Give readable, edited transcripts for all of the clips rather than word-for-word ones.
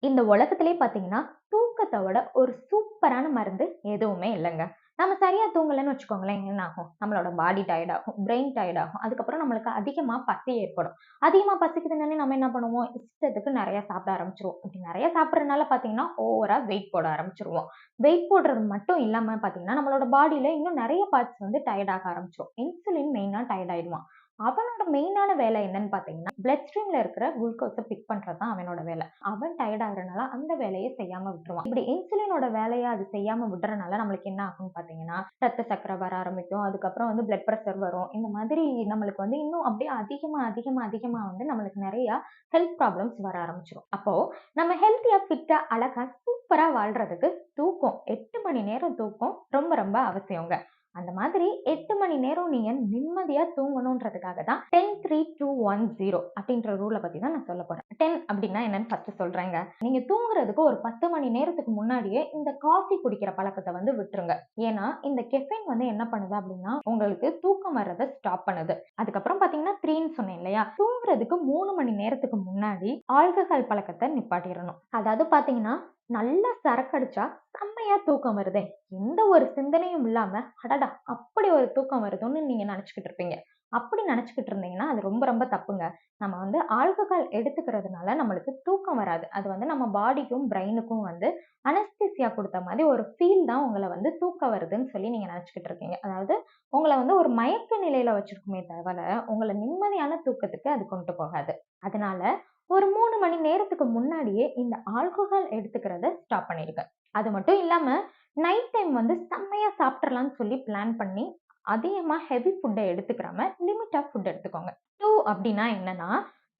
இந்த உலகத்திலே பார்த்தீங்கன்னா, தூக்கத்த விட ஒரு சூப்பரான மருந்து எதுவுமே இல்லங்க. நம்ம சரியா தூங்கலன்னு வச்சுக்கோங்களேன், என்ன ஆகும்? நம்மளோட பாடி டயர்ட் ஆகும், பிரெயின் டயர்ட் ஆகும். அதுக்கப்புறம் நம்மளுக்கு அதிகமா பசி ஏற்படும். அதிகமா பசிக்குதுன்னோனே நம்ம என்ன பண்ணுவோம்? இஷ்டத்துக்கு நெறைய சாப்பிட ஆரம்பிச்சுருவோம். இப்படி நெறைய சாப்பிடுறதுனால பார்த்தீங்கன்னா, ஓவரா வெயிட் போட ஆரம்பிச்சுருவோம். வெயிட் போடுறது மட்டும் இல்லாம பார்த்தீங்கன்னா, நம்மளோட பாடியில இன்னும் நெறைய பார்ட்ஸ் வந்து டயர்ட் ஆக ஆரம்பிச்சுரும். இன்சுலின் மெயினா டயர்ட் ஆயிடுவான். அவனோட மெயினான வேலை என்னன்னு பார்த்தீங்கன்னா, பிளட் ஸ்ட்ரீம்ல இருக்கிற குளுக்கோஸ பிக் பண்றது தான் அவனோட வேலை. அவன் டயர்ட் ஆகுறனால அந்த வேலைய செய்யாம விட்டுருவான். இப்படி இன்சுலினோட வேலைய அது செய்யாம விடுறனால நம்மளுக்கு என்ன ஆகும்னு பார்த்தீங்கன்னா, ரத்த சர்க்கரை வர ஆரம்பிக்கும். அதுக்கப்புறம் வந்து பிளட் பிரஷர் வரும். இந்த மாதிரி நம்மளுக்கு வந்து இன்னும் அப்படியே அதிகமா வந்து நம்மளுக்கு நெறைய ஹெல்த் ப்ராப்ளம்ஸ் வர ஆரம்பிச்சுரும். அப்போ நம்ம ஹெல்த்தியா, ஃபிட்டா, அழகா, சூப்பரா வாழ்றதுக்கு தூக்கம் 8 மணி நேரம் தூக்கம் ரொம்ப ரொம்ப அவசியங்க. அந்த மாதிரி 8 மணி நேரம் நீங்க நிம்மதியா தூங்கணுன்றதுக்காக தான் 10-3-2-1-0 அப்படின்ற ரூல பத்தி தான் நான் சொல்லப் போறேன். 10 அப்படின்னா என்னன்னு ஃபர்ஸ்ட் சொல்றேங்க. நீங்க தூங்குறதுக்கு ஒரு 10 மணி நேரத்துக்கு முன்னாடியே இந்த காஃபி குடிக்கிற பழக்கத்த வந்து விட்டுருங்க. ஏன்னா இந்த கெஃபைன் வந்து என்ன பண்ணுது அப்படின்னா, உங்களுக்கு தூக்கம் வர்றத ஸ்டாப் பண்ணுது. அதுக்கப்புறம் பாத்தீங்கன்னா 3ன்னு சொன்னேன் இல்லையா? தூங்குறதுக்கு 3 மணி நேரத்துக்கு முன்னாடி ஆல்கஹால் பழக்கத்த நிப்பாட்டிறணும். அதாவது பாத்தீங்கன்னா, நல்லா சரக்கடிச்சா செம்மையா தூக்கம் வருதே! எந்த ஒரு சிந்தனையும் இல்லாம, அடடா! அப்படி ஒரு தூக்கம் வருதுன்னு நீங்க நெனச்சுக்கிட்டு இருப்பீங்க. அப்படி நெனச்சுக்கிட்டு இருந்தீங்கன்னா, அது ரொம்ப ரொம்ப தப்புங்க. நம்ம வந்து ஆல்கஹால் எடுத்துக்கிறதுனால நம்மளுக்கு தூக்கம் வராது. அது வந்து நம்ம பாடிக்கும், பிரெயினுக்கும் வந்து அனஸ்தீசியா குடுத்த மாரி ஒரு ஃபீல் தான் உங்கள வந்து தூக்கம் வருதுன்னு சொல்லி நீங்க நெனச்சுக்கிட்டு இருக்கீங்க. அதாவது உங்கள வந்து ஒரு மயக்க நிலையில வச்சிருக்குமே தவிர, உங்கள நிம்மதியான தூக்கத்துக்கு அது கொண்டு போகாது. அதனால ஒரு 3 மணி நேரத்துக்கு முன்னாடியே இந்த ஆல்கஹால் எடுத்துக்கிறத ஸ்டாப் பண்ணிடுங்க. அது மட்டும் இல்லாம, நைட் டைம் வந்து செம்மையா சாப்பிட்றலாம்ன்னு சொல்லி பிளான் பண்ணி, அதிகமா ஹெவி ஃபுட்ட எடுத்துக்கிறாம, லிமிட்டா ஃபுட் எடுத்துக்கோங்க. 2 அப்டின்னா என்னன்னா,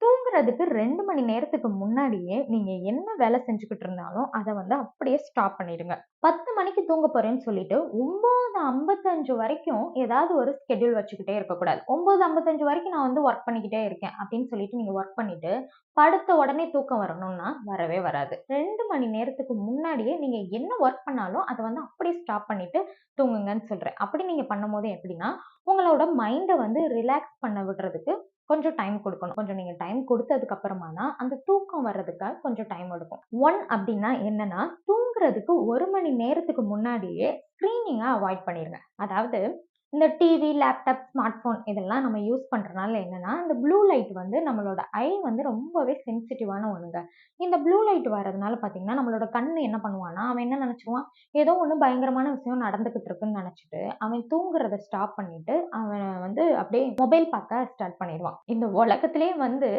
தூங்குறதுக்கு 2 மணி நேரத்துக்கு முன்னாடியே நீங்க என்ன வேலை செஞ்சுக்கிட்டு இருந்தாலும், அத வந்து அப்படியே ஸ்டாப் பண்ணிடுங்க. 10 மணிக்கு தூங்க போறேன்னு சொல்லிட்டு 9:55 வரைக்கும் ஏதாவது ஒரு ஸ்கெட்யூல் வச்சுக்கிட்டே இருக்கக்கூடாது. 9:55 வரைக்கும் நான் வந்து வொர்க் பண்ணிக்கிட்டே இருக்கேன் அப்படின்னு சொல்லிட்டு நீங்க வொர்க் பண்ணிட்டு, படுத்த உடனே தூக்கம் வரணும்னா வரவே வராது. 2 மணி நேரத்துக்கு முன்னாடியே நீங்க என்ன வொர்க் பண்ணாலும் அத வந்து அப்படியே ஸ்டாப் பண்ணிட்டு தூங்குங்கன்னு சொல்றேன். அப்படி நீங்க பண்ணும்போது எப்படின்னா, உங்களோட மைண்ட வந்து ரிலாக்ஸ் பண்ண விடுறதுக்கு கொஞ்சம் டைம் குடுக்கணும். கொஞ்சம் நீங்க டைம் குடுத்ததுக்கு அப்புறமா தான், அந்த தூக்கம் வர்றதுக்கு கொஞ்சம் டைம் எடுக்கும். 1 அப்டின்னா என்னன்னா, தூங்குறதுக்கு 1 மணி நேரத்துக்கு முன்னாடியே ஸ்க்ரீனிங்க அவாய்ட் பண்ணிருங்க. அதாவது இந்த டிவி, லேப்டாப், ஸ்மார்ட் போன் இதெல்லாம் நம்ம யூஸ் பண்றனால என்னன்னா, இந்த ப்ளூ லைட் வந்து நம்மளோட ஐ வந்து ரொம்பவே சென்சிட்டிவான ஒண்ணுங்க. இந்த ப்ளூ லைட் வரதுனால பார்த்தீங்கன்னா, நம்மளோட கண்ணு என்ன பண்ணுவான்னா, அவன் என்ன நெனச்சுருவான், ஏதோ ஒண்ணு பயங்கரமான விஷயம் நடந்துகிட்டு இருக்குன்னு நெனச்சுட்டு, அவன் தூங்குறத ஸ்டாப் பண்ணிட்டு, அவன் வந்து அப்படியே மொபைல் பார்க்க ஸ்டார்ட் பண்ணிருவான். இந்த உலகத்திலேயே வந்து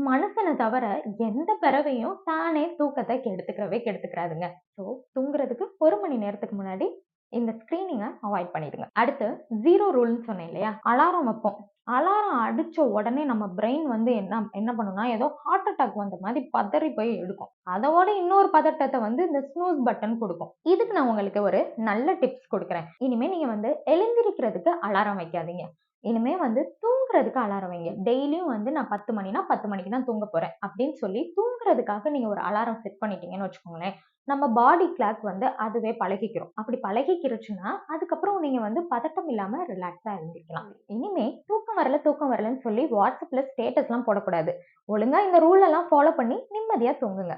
மனுஷன தவிர எந்த பறவையும் தானே தூக்கத்த கெடுத்துக்கிறாதுங்க. ஸோ தூங்குறதுக்கு 1 மணி நேரத்துக்கு முன்னாடி இந்த ஸ்க்ரீனிங்க அவாய்ட் பண்ணிடுங்க. அடுத்து 0 ரூல்ன்னு சொன்னேன் இல்லையா? அலாரம் வைப்போம். அலாரம் அடிச்ச உடனே நம்ம பிரெயின் வந்து என்ன என்ன பண்ணும்னா, ஏதோ ஹார்ட் அட்டாக் வந்த மாரி பதறி போய் எடுக்கும். அதோட இன்னொரு பதட்டத்த வந்து இந்த ஸ்னூஸ் பட்டன் குடுக்கும். இதுக்கு நான் உங்களுக்கு ஒரு நல்ல டிப்ஸ் குடுக்குறேன். இனிமே நீங்க வந்து எழுந்திரிக்கிறதுக்கு அலாரம் வைக்காதீங்க. இனிமே வந்து தூங்குறதுக்கு அலாரம் வைங்க. டெய்லியும் வந்து நான் 10 மணினா 10 மணிக்கு தான் தூங்க போறேன் அப்படின்னு சொல்லி தூங்குறதுக்காக நீங்க ஒரு அலாரம் செட் பண்ணிட்டீங்கன்னு வச்சுக்கோங்களேன். நம்ம பாடி கிளாக் வந்து அதுவே பழகிக்கிறோம். அப்படி பழகிக்கிருச்சுன்னா, அதுக்கப்புறம் நீங்க வந்து பதட்டம் இல்லாம ரிலாக்ஸா எழுந்திரிக்கலாம். இனிமே தூக்கம் வரலன்னு சொல்லி WhatsAppல ஸ்டேட்டஸ்லாம் போடக்கூடாது. ஒழுங்கா இந்த ரூல் எல்லாம் ஃபாலோ பண்ணி நிம்மதியா தூங்குங்க.